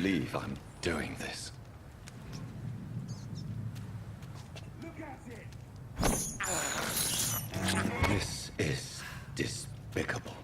believe I'm doing this. This is despicable.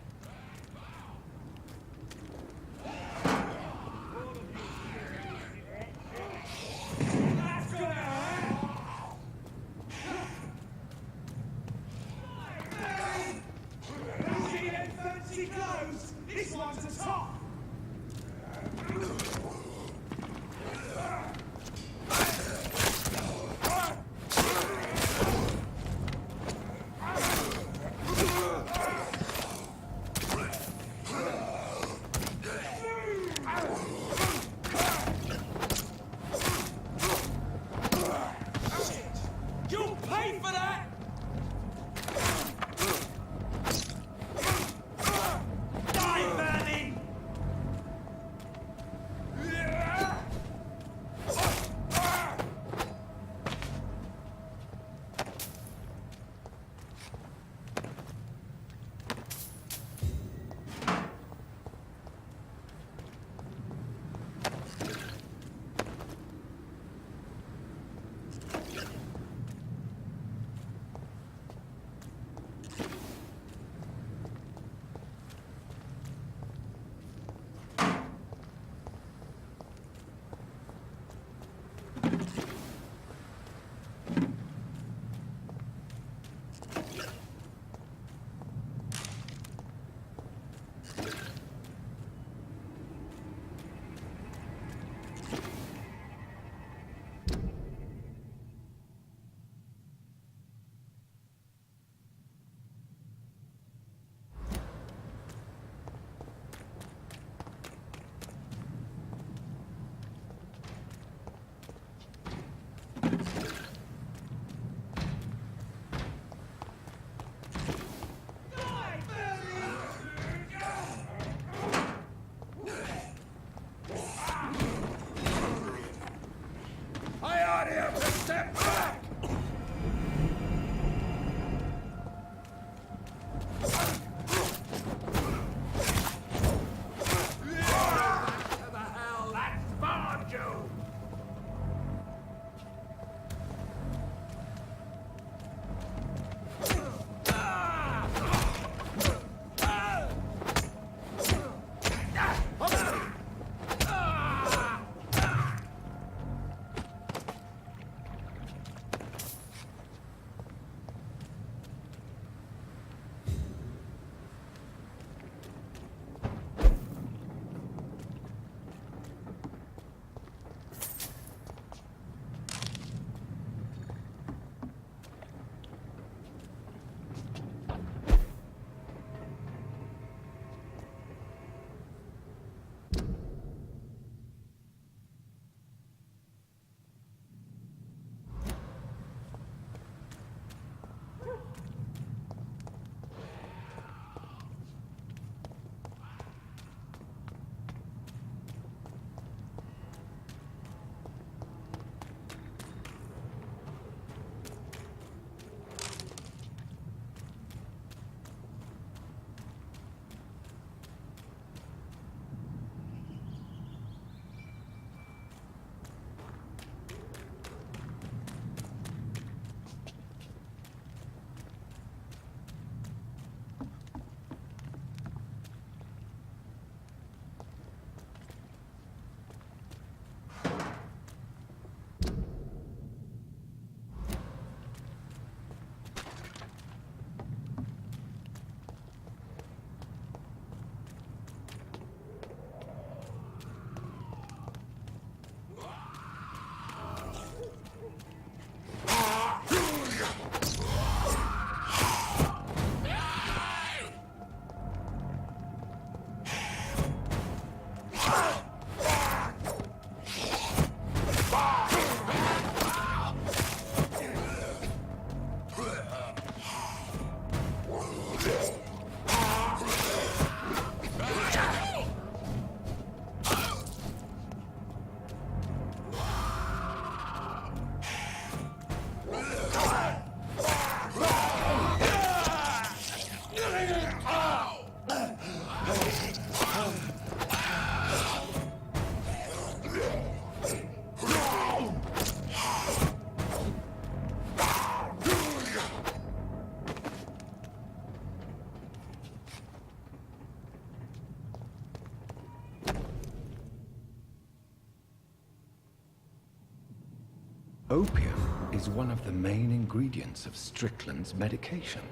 Opium is one of the main ingredients of Strickland's medication.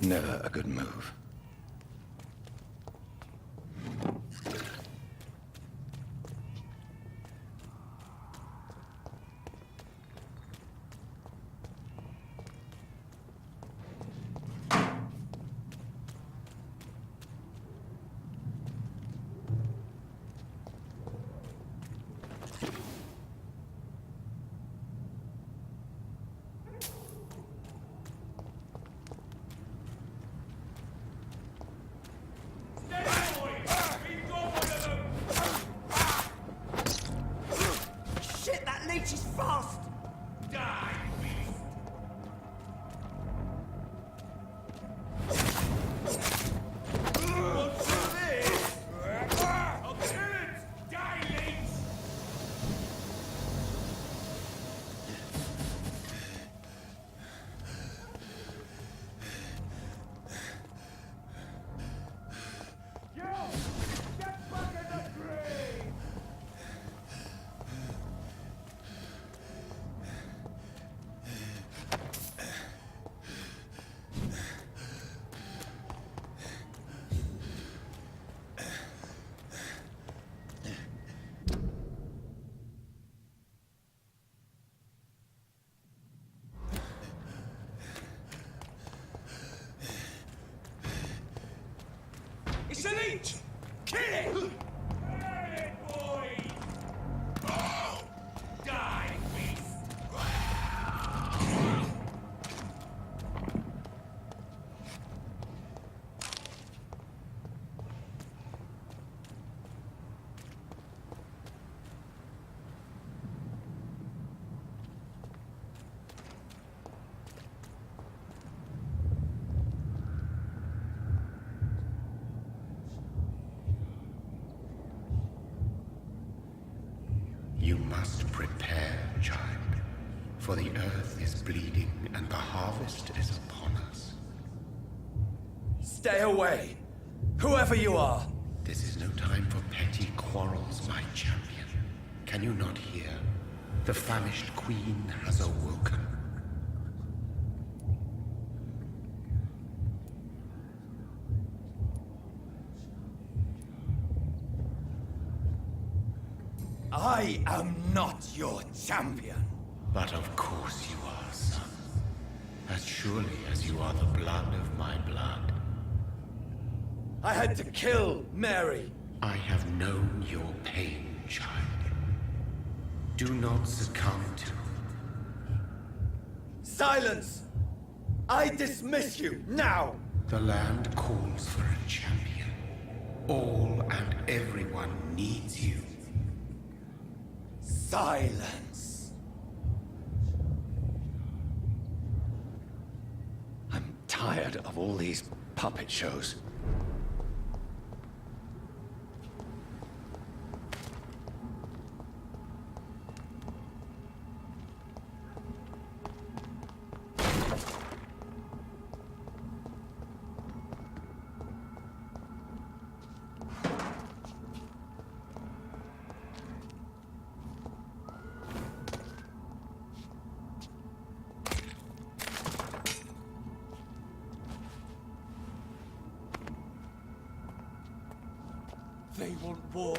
Never a good move. She's fast! Die, beast! What's this? I'll kill it! Die, leech! Yo! Get back in the grave! It's a leech! Kill it! Kill it, boys! Die, beast! You must prepare, child, for the earth is bleeding and the harvest is upon us. Stay away! Whoever you are! This is no time for petty quarrels, my champion. Can you not hear? The famished queen has awoken. I am not your champion! But of course you are, son. As surely as you are the blood of my blood. I had to kill Mary! I have known your pain, child. Do not succumb to... Silence! I dismiss you, now! The land calls for a champion. All and everyone needs you. Silence! I'm tired of all these puppet shows. They want war.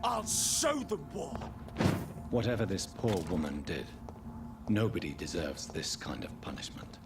I'll show them war! Whatever this poor woman did, nobody deserves this kind of punishment.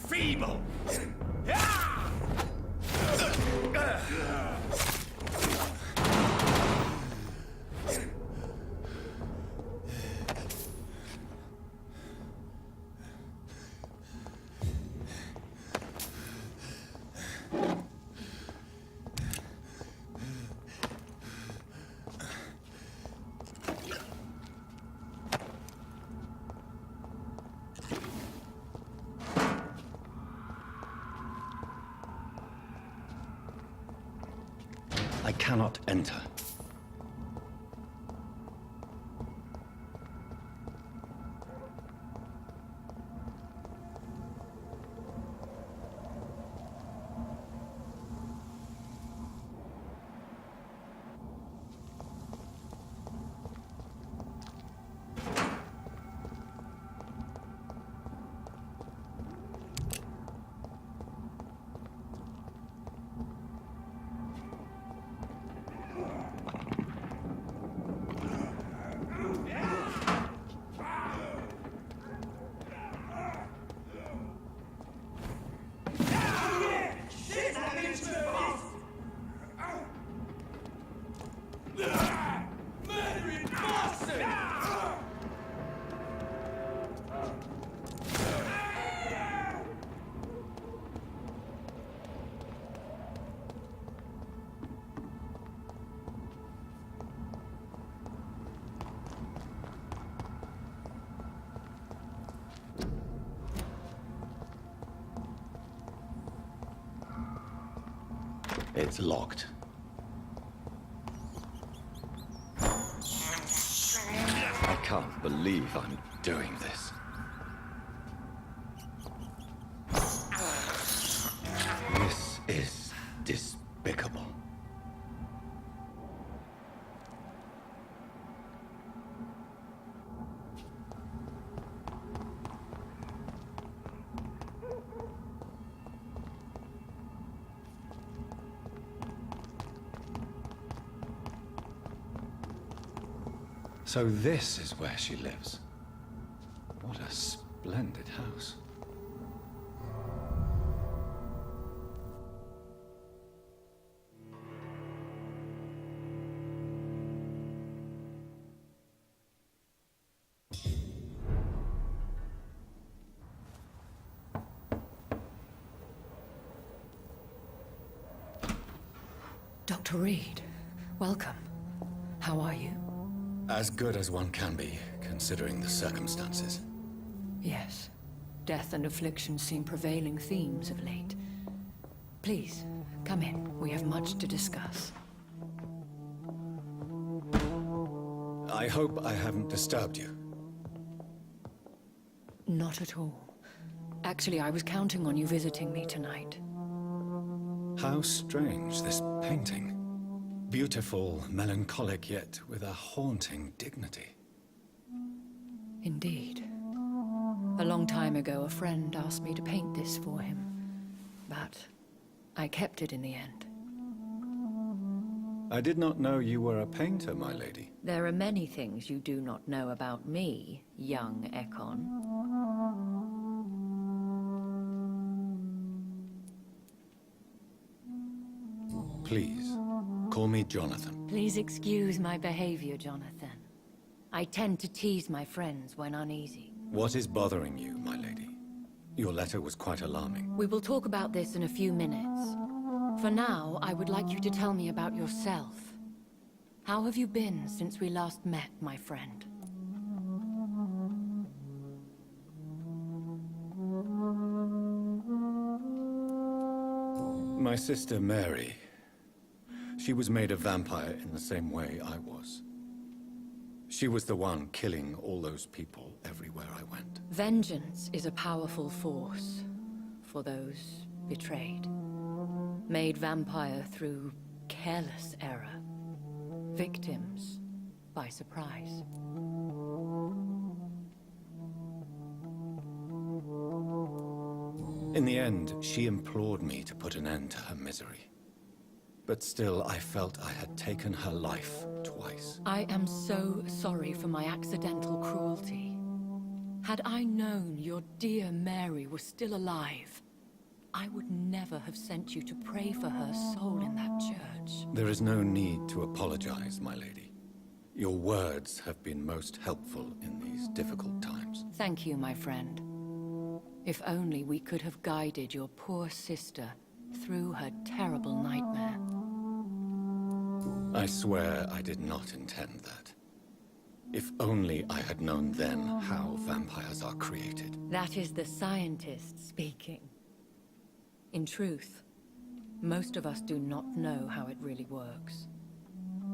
feeble. I cannot enter. It's locked. I can't believe I'm doing this. This is despicable. So this is where she lives. What a splendid house. Dr. Reed, welcome. How are you? As good as one can be, considering the circumstances. Yes. Death and affliction seem prevailing themes of late. Please, come in. We have much to discuss. I hope I haven't disturbed you. Not at all. Actually, I was counting on you visiting me tonight. How strange, this painting. Beautiful, melancholic, yet with a haunting dignity. Indeed. A long time ago, a friend asked me to paint this for him. But I kept it in the end. I did not know you were a painter, my lady. There are many things you do not know about me, young Ekon. Please, call me Jonathan. Please excuse my behavior, Jonathan. I tend to tease my friends when uneasy. What is bothering you, my lady? Your letter was quite alarming. We will talk about this in a few minutes. For now, I would like you to tell me about yourself. How have you been since we last met, my friend? My sister Mary. She was made a vampire in the same way I was. She was the one killing all those people everywhere I went. Vengeance is a powerful force for those betrayed. Made vampire through careless error. Victims by surprise. In the end, she implored me to put an end to her misery. But still, I felt I had taken her life twice. I am so sorry for my accidental cruelty. Had I known your dear Mary was still alive, I would never have sent you to pray for her soul in that church. There is no need to apologize, my lady. Your words have been most helpful in these difficult times. Thank you, my friend. If only we could have guided your poor sister through her terrible nightmare. I swear I did not intend that. If only I had known then how vampires are created. That is the scientist speaking. In truth, most of us do not know how it really works.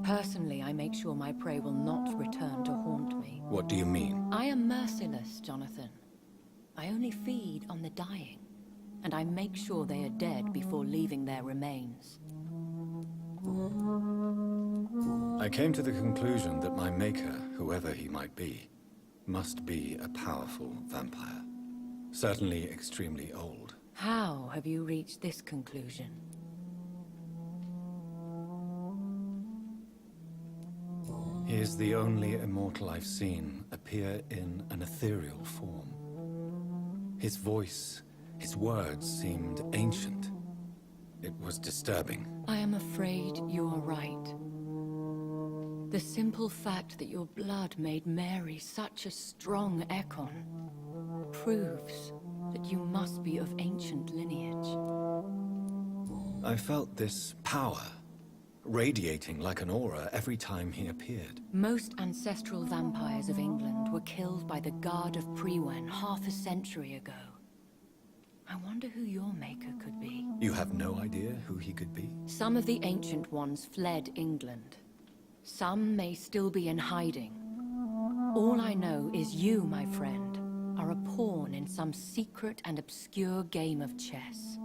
Personally, I make sure my prey will not return to haunt me. What do you mean? I am merciless, Jonathan. I only feed on the dying, and I make sure they are dead before leaving their remains. I came to the conclusion that my maker, whoever he might be, must be a powerful vampire. Certainly extremely old. How have you reached this conclusion? He is the only immortal I've seen appear in an ethereal form. His voice, his words seemed ancient. It was disturbing. I am afraid you are right. The simple fact that your blood made Mary such a strong Ekon proves that you must be of ancient lineage. I felt this power radiating like an aura every time he appeared. Most ancestral vampires of England were killed by the Guard of Priwen half a century ago. I wonder who your maker could be. You have no idea who he could be? Some of the ancient ones fled England. Some may still be in hiding. All I know is you, my friend, are a pawn in some secret and obscure game of chess.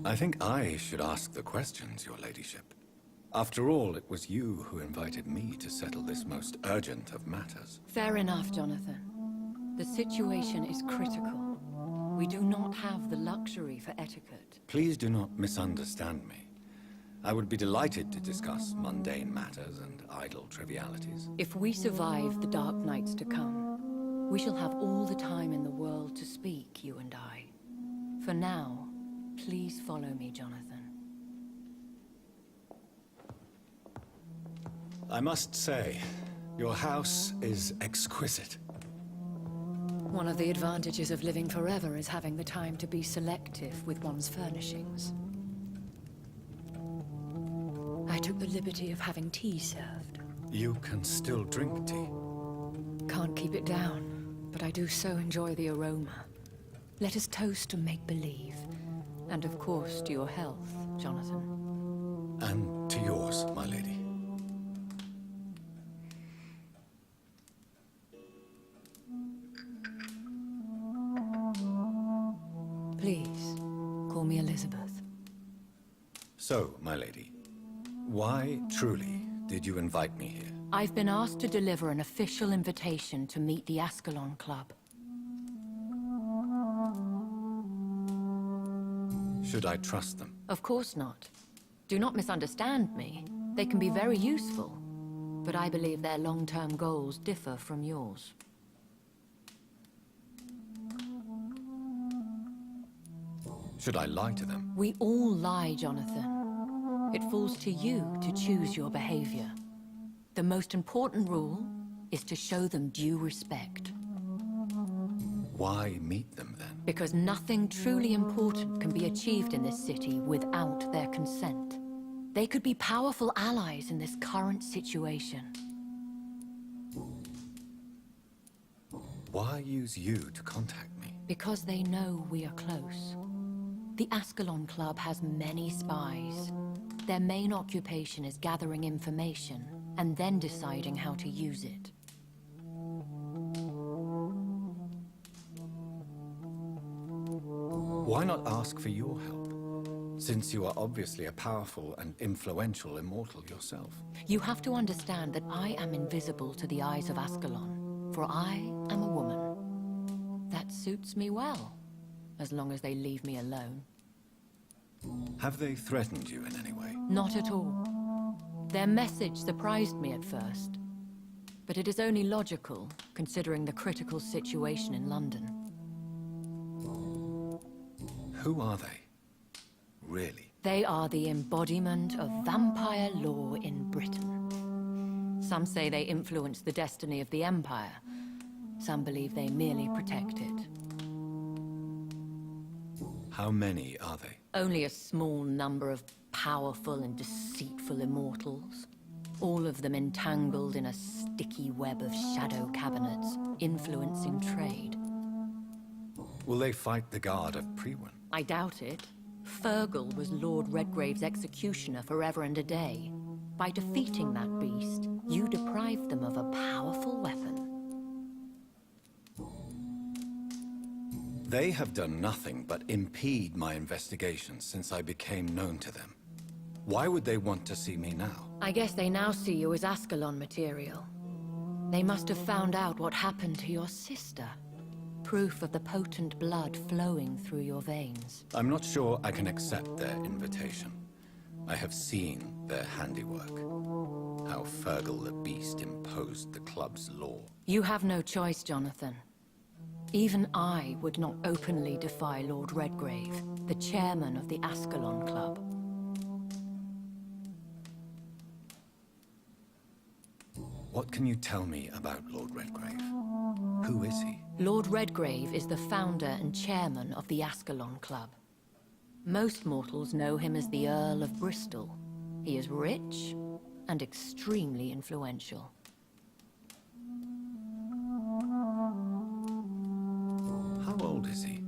I think I should ask the questions, your ladyship. After all, it was you who invited me to settle this most urgent of matters. Fair enough, Jonathan. The situation is critical. We do not have the luxury for etiquette. Please do not misunderstand me. I would be delighted to discuss mundane matters and idle trivialities. If we survive the dark nights to come, we shall have all the time in the world to speak, you and I. For now, please follow me, Jonathan. I must say, your house is exquisite. One of the advantages of living forever is having the time to be selective with one's furnishings. I took the liberty of having tea served. You can still drink tea. Can't keep it down, but I do so enjoy the aroma. Let us toast to make-believe. And of course, to your health, Jonathan. And to yours, my lady. Please, call me Elizabeth. So, my lady, why truly did you invite me here? I've been asked to deliver an official invitation to meet the Ascalon Club. Should I trust them? Of course not. Do not misunderstand me. They can be very useful, but I believe their long-term goals differ from yours. Should I lie to them? We all lie, Jonathan. It falls to you to choose your behavior. The most important rule is to show them due respect. Why meet them then? Because nothing truly important can be achieved in this city without their consent. They could be powerful allies in this current situation. Why use you to contact me? Because they know we are close. The Ascalon Club has many spies. Their main occupation is gathering information and then deciding how to use it. Why not ask for your help, since you are obviously a powerful and influential immortal yourself? You have to understand that I am invisible to the eyes of Ascalon, for I am a woman. That suits me well, as long as they leave me alone. Have they threatened you in any way? Not at all. Their message surprised me at first. but it is only logical, considering the critical situation in London. Who are they? Really? They are the embodiment of vampire law in Britain. Some say they influence the destiny of the Empire. Some believe they merely protect it. How many are they? Only a small number of powerful and deceitful immortals. All of them entangled in a sticky web of shadow cabinets, influencing trade. Will they fight the Guard of Priwen? I doubt it. Fergal was Lord Redgrave's executioner forever and a day. By defeating that beast, you deprived them of a powerful weapon. They have done nothing but impede my investigation since I became known to them. Why would they want to see me now? I guess they now see you as Ascalon material. They must have found out what happened to your sister. Proof of the potent blood flowing through your veins. I'm not sure I can accept their invitation. I have seen their handiwork. How Fergal the Beast imposed the club's law. You have no choice, Jonathan. Even I would not openly defy Lord Redgrave, the chairman of the Ascalon Club. What can you tell me about Lord Redgrave? Who is he? Lord Redgrave is the founder and chairman of the Ascalon Club. Most mortals know him as the Earl of Bristol. He is rich and extremely influential. How old is he?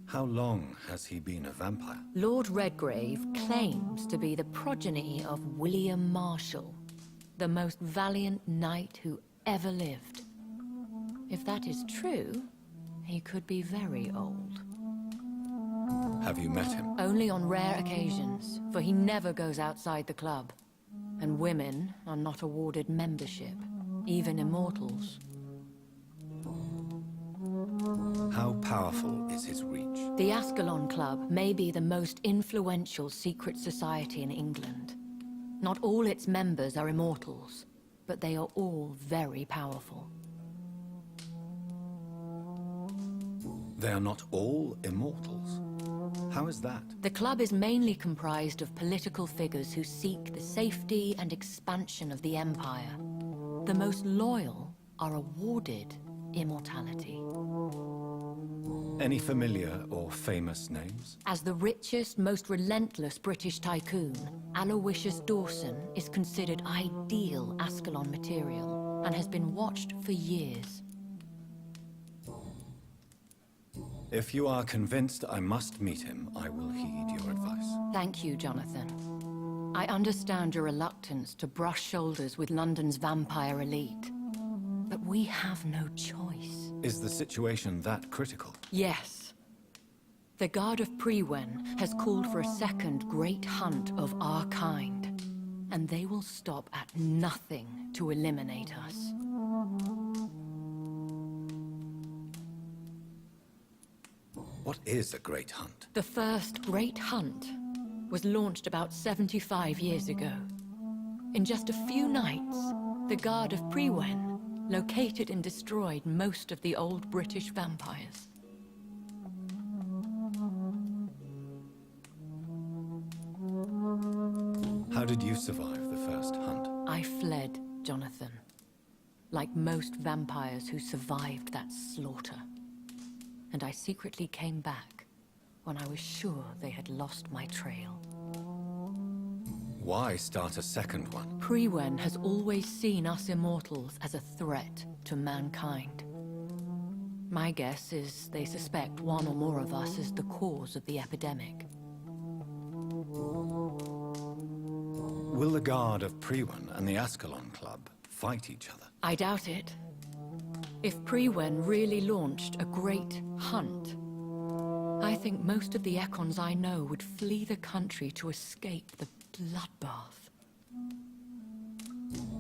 How long has he been a vampire? Lord Redgrave claims to be the progeny of William Marshall, the most valiant knight who ever lived. If that is true, he could be very old. Have you met him? Only on rare occasions, for he never goes outside the club. And women are not awarded membership, even immortals. How powerful is his reach? The Ascalon Club may be the most influential secret society in England. Not all its members are immortals, but they are all very powerful. They are not all immortals. How is that? The club is mainly comprised of political figures who seek the safety and expansion of the Empire. The most loyal are awarded immortality. Any familiar or famous names? As the richest, most relentless British tycoon, Aloysius Dawson is considered ideal Ascalon material and has been watched for years. If you are convinced I must meet him, I will heed your advice. Thank you, Jonathan. I understand your reluctance to brush shoulders with London's vampire elite, but we have no choice. Is the situation that critical? Yes. The Guard of Priwen has called for a second great hunt of our kind, and they will stop at nothing to eliminate us. What is a great hunt? The first great hunt was launched about 75 years ago. In just a few nights, the Guard of Priwen located and destroyed most of the old British vampires. How did you survive the first hunt? I fled, Jonathan. Like most vampires who survived that slaughter. And I secretly came back when I was sure they had lost my trail. Why start a second one? Priwen has always seen us immortals as a threat to mankind. My guess is they suspect one or more of us as the cause of the epidemic. Will the Guard of Priwen and the Ascalon Club fight each other? I doubt it. If Priwen really launched a great hunt, I think most of the Econs I know would flee the country to escape the bloodbath.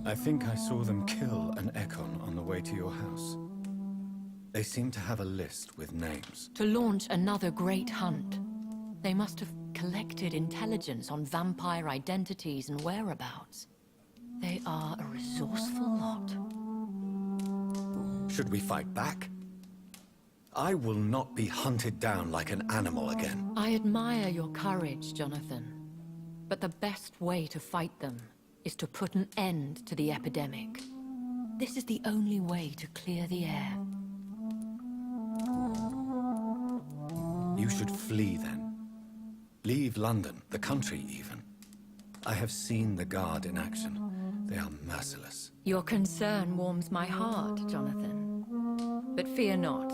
I think I saw them kill an Econ on the way to your house. They seem to have a list with names. To launch another great hunt, they must have collected intelligence on vampire identities and whereabouts. They are a resourceful lot. Should we fight back? I will not be hunted down like an animal again. I admire your courage, Jonathan. But the best way to fight them is to put an end to the epidemic. This is the only way to clear the air. You should flee then. Leave London, the country even. I have seen the Guard in action. They are merciless. Your concern warms my heart, Jonathan. But fear not.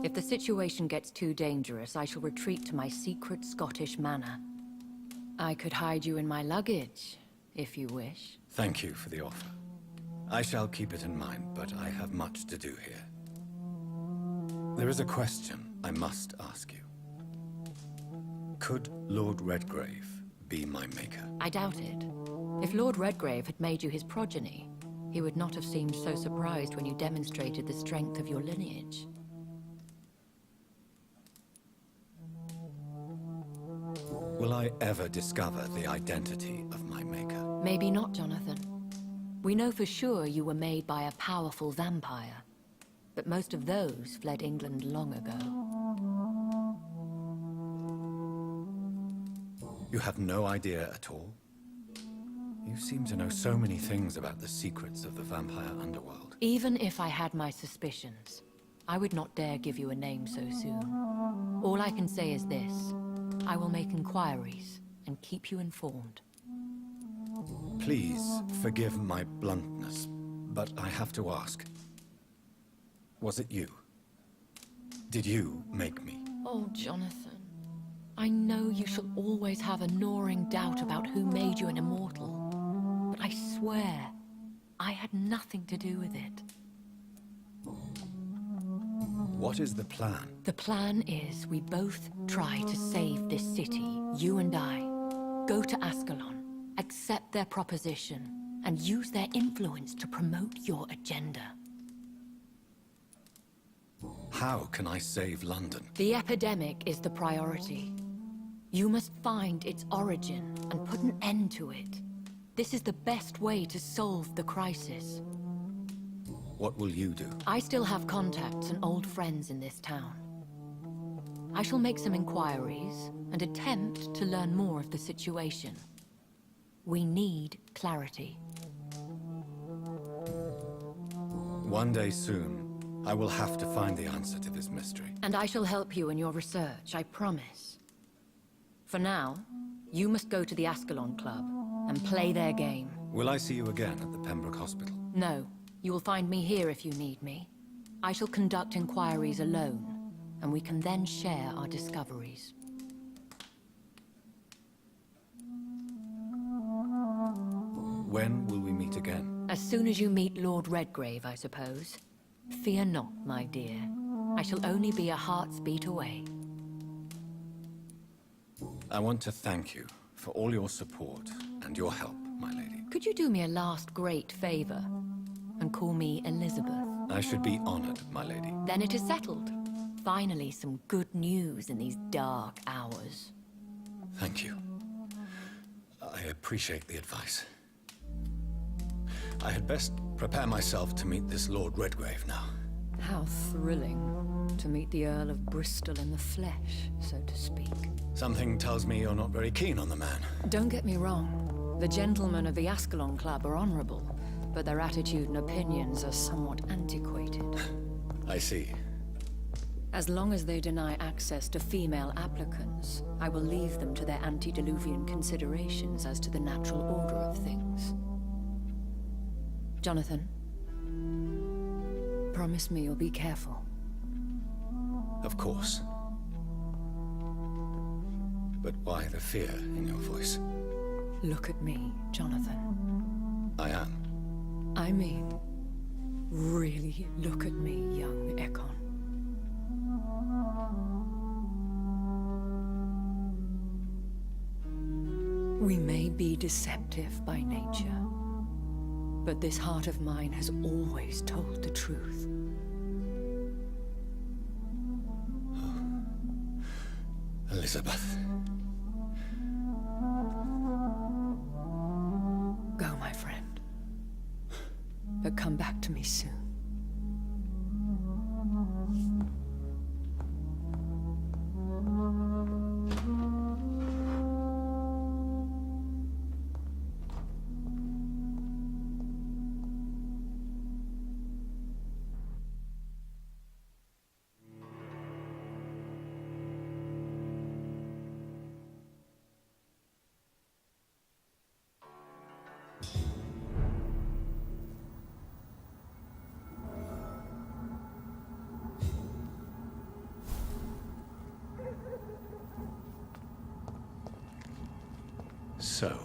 If the situation gets too dangerous, I shall retreat to my secret Scottish manor. I could hide you in my luggage, if you wish. Thank you for the offer. I shall keep it in mind, but I have much to do here. There is a question I must ask you. Could Lord Redgrave be my maker? I doubt it. If Lord Redgrave had made you his progeny, he would not have seemed so surprised when you demonstrated the strength of your lineage. Will I ever discover the identity of my maker? Maybe not, Jonathan. We know for sure you were made by a powerful vampire, but most of those fled England long ago. You have no idea at all? You seem to know so many things about the secrets of the vampire underworld. Even if I had my suspicions, I would not dare give you a name so soon. All I can say is this. I will make inquiries and keep you informed. Please forgive my bluntness, but I have to ask. Was it you? Did you make me? Oh, Jonathan. I know you shall always have a gnawing doubt about who made you an immortal. But I swear, I had nothing to do with it. What is the plan? The plan is we both try to save this city, you and I. Go to Ascalon, accept their proposition, and use their influence to promote your agenda. How can I save London? The epidemic is the priority. You must find its origin and put an end to it. This is the best way to solve the crisis. What will you do? I still have contacts and old friends in this town. I shall make some inquiries and attempt to learn more of the situation. We need clarity. One day soon, I will have to find the answer to this mystery. And I shall help you in your research, I promise. For now, you must go to the Ascalon Club and play their game. Will I see you again at the Pembroke Hospital? No, you will find me here if you need me. I shall conduct inquiries alone, and we can then share our discoveries. When will we meet again? As soon as you meet Lord Redgrave, I suppose. Fear not, my dear. I shall only be a heart's beat away. I want to thank you for all your support and your help, my lady. Could you do me a last great favor and call me Elizabeth? I should be honored, my lady. Then it is settled. Finally, some good news in these dark hours. Thank you. I appreciate the advice. I had best prepare myself to meet this Lord Redgrave now. How thrilling to meet the Earl of Bristol in the flesh, so to speak. Something tells me you're not very keen on the man. Don't get me wrong. The gentlemen of the Ascalon Club are honorable, but their attitude and opinions are somewhat antiquated. I see. As long as they deny access to female applicants, I will leave them to their antediluvian considerations as to the natural order of things. Jonathan, promise me you'll be careful. Of course. But why the fear in your voice? Look at me, Jonathan. I am. I mean, really look at me, young Ekon. We may be deceptive by nature, but this heart of mine has always told the truth. Elizabeth. Go, my friend. But come back to me soon. So,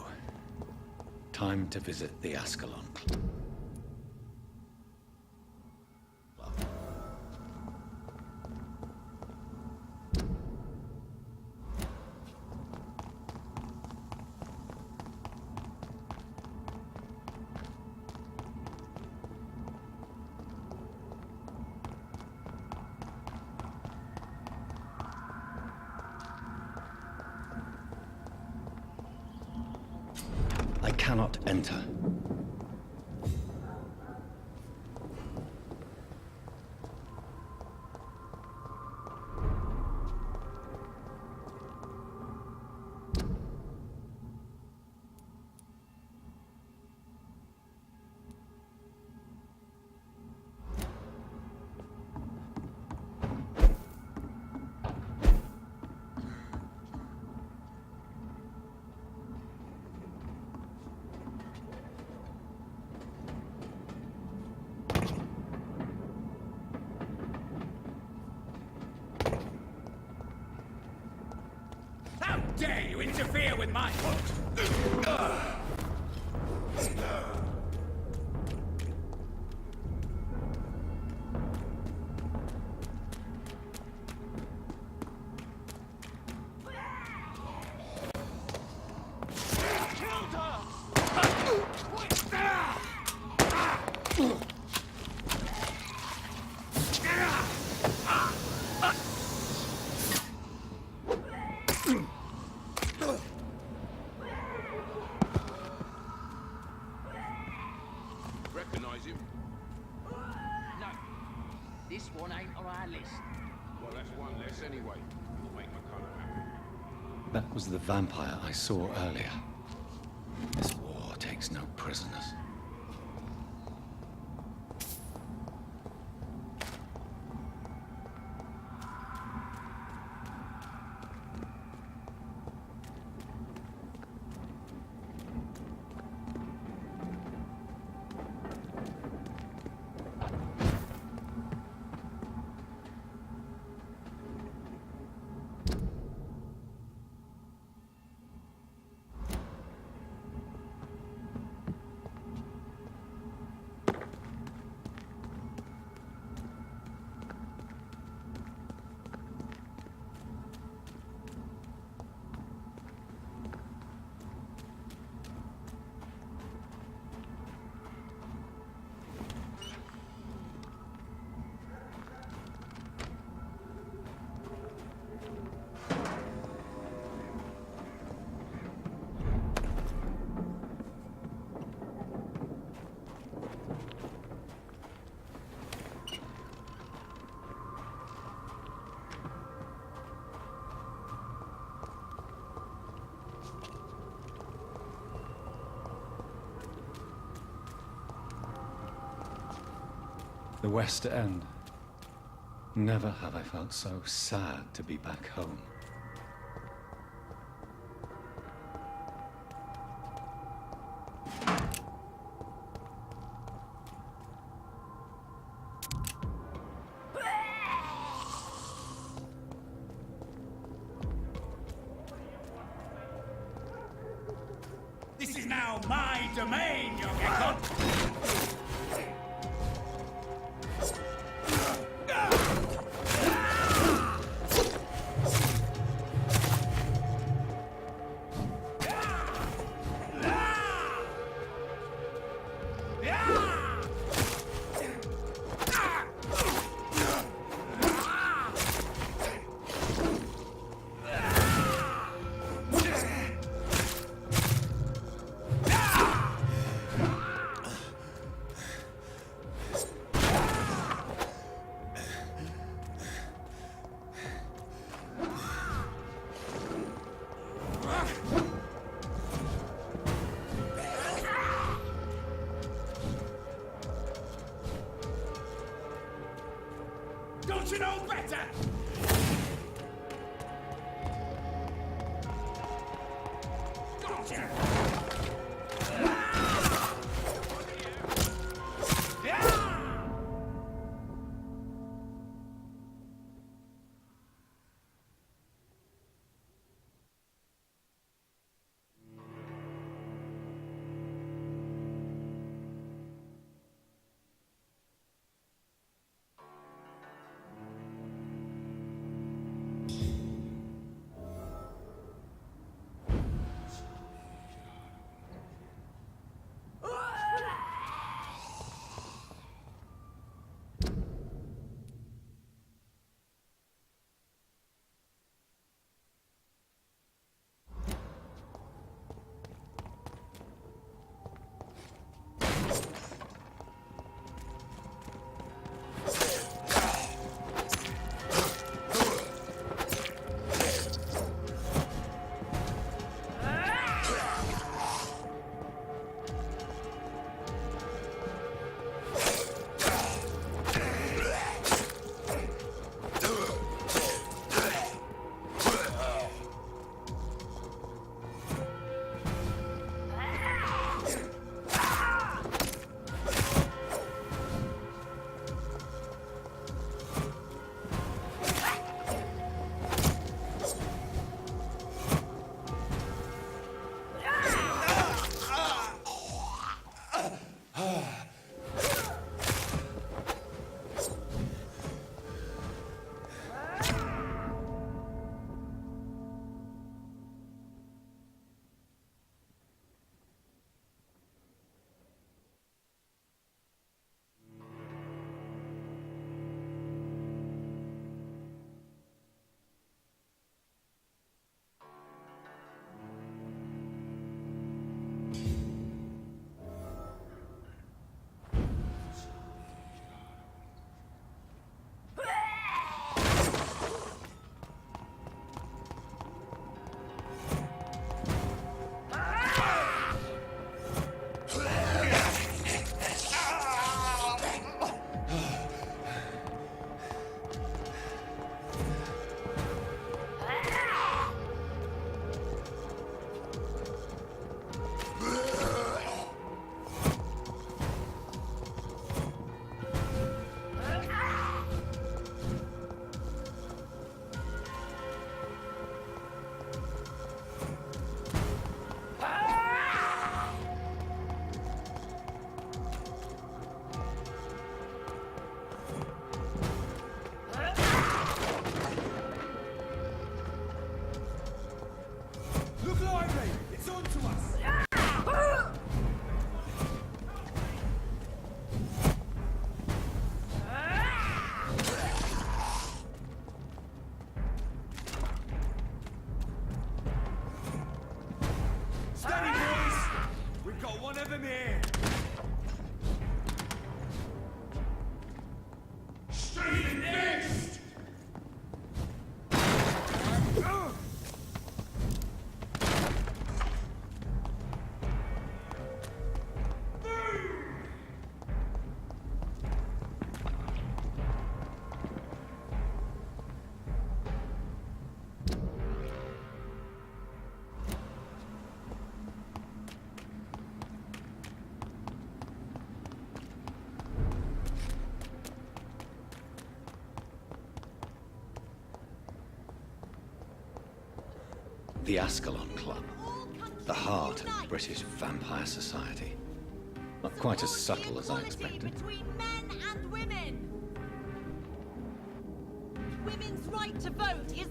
time to visit the Ascalon. I cannot enter. How dare you interfere with my hunt? Killed her! Recognize him? No, this one ain't on our list. Well, that's one less anyway. It'll make my colour happy. That was the vampire I saw earlier. This war takes no prisoners. The West End. Never have I felt so sad to be back home. This is now my domain, young Ekon! Don't you know better? Don't you? Steady, boys! We've got one of them here! Straight next! The Ascalon Club, the heart of British vampire society. Not quite as subtle as I expected. Between men and women. Women's right to vote is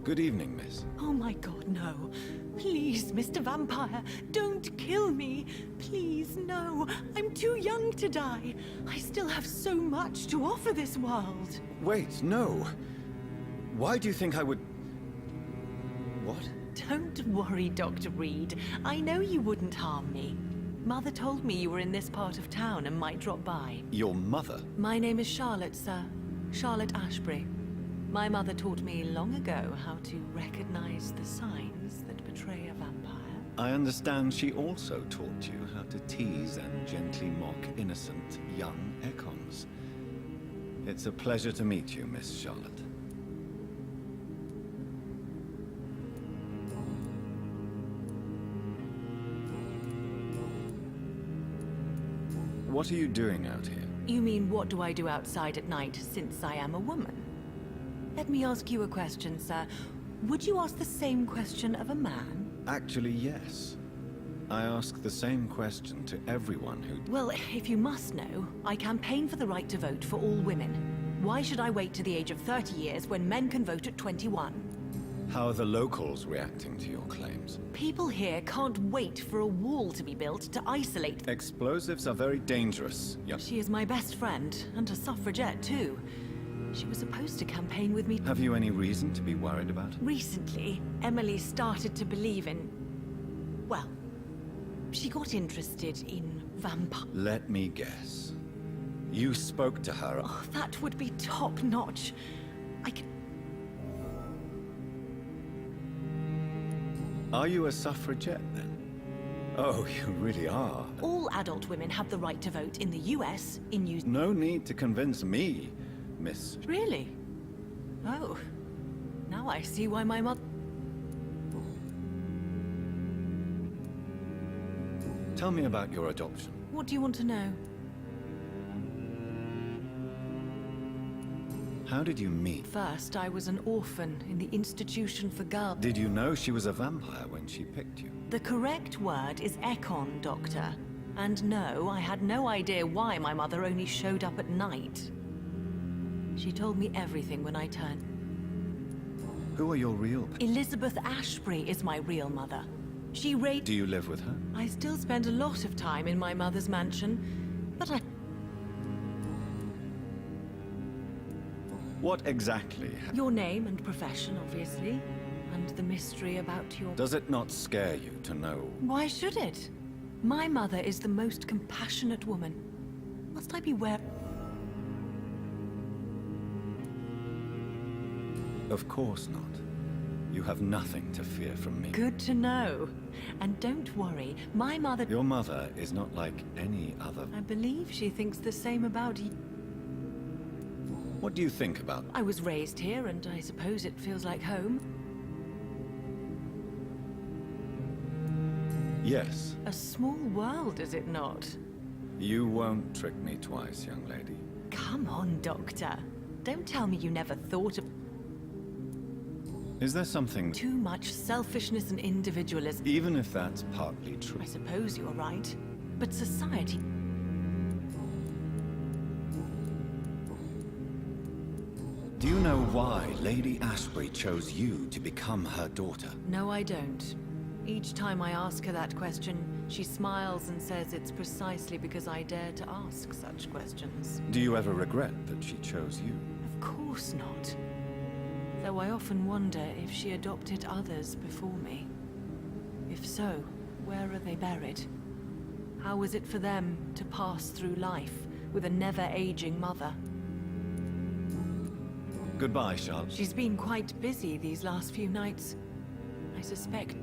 Good evening, miss. Oh my god, no. Please, Mr. Vampire, don't kill me. Please, no. I'm too young to die. I still have so much to offer this world. Wait, no. Why do you think I would... What? Don't worry, Dr. Reed. I know you wouldn't harm me. Mother told me you were in this part of town and might drop by. Your mother? My name is Charlotte, sir. Charlotte Ashbury. My mother taught me long ago how to recognize the signs that betray a vampire. I understand she also taught you how to tease and gently mock innocent young Ekons. It's a pleasure to meet you, Miss Charlotte. What are you doing out here? You mean, what do I do outside at night since I am a woman? Let me ask you a question, sir. Would you ask the same question of a man? Actually, yes. I ask the same question to everyone who... Well, if you must know, I campaign for the right to vote for all women. Why should I wait to the age of 30 years when men can vote at 21? How are the locals reacting to your claims? People here can't wait for a wall to be built to isolate... Explosives are very dangerous, young... She is my best friend, and a suffragette too. She was supposed to campaign with me... Have you any reason to be worried about her? Recently, Emily started to believe in... Well, she got interested in vampire... Let me guess. You spoke to her... Oh, that would be top-notch. I can... Are you a suffragette, then? Oh, you really are. All adult women have the right to vote in the US, in New... No need to convince me, Miss... Really? Oh. Now I see why my mother... Tell me about your adoption. What do you want to know? How did you meet? First, I was an orphan in the institution for girls. Did you know she was a vampire when she picked you? The correct word is Ekon, Doctor. And no, I had no idea why my mother only showed up at night. She told me everything when I turned. Who are your real... Elizabeth Ashbury is my real mother. She raised... Do you live with her? I still spend a lot of time in my mother's mansion, but I... What exactly... Your name and profession, obviously, and the mystery about your... Does it not scare you to know? Why should it? My mother is the most compassionate woman. Must I be where... Of course not. You have nothing to fear from me. Good to know. And don't worry, my mother... Your mother is not like any other... I believe she thinks the same about you. What do you think about... I was raised here, and I suppose it feels like home. Yes. A small world, is it not? You won't trick me twice, young lady. Come on, Doctor. Don't tell me you never thought of... Is there something... Too much selfishness and individualism. Even if that's partly true. I suppose you're right. But society... Do you know why Lady Ashbury chose you to become her daughter? No, I don't. Each time I ask her that question, she smiles and says it's precisely because I dare to ask such questions. Do you ever regret that she chose you? Of course not. Though I often wonder if she adopted others before me. If so, where are they buried? How was it for them to pass through life with a never-aging mother? Goodbye, Charlotte. She's been quite busy these last few nights. I suspect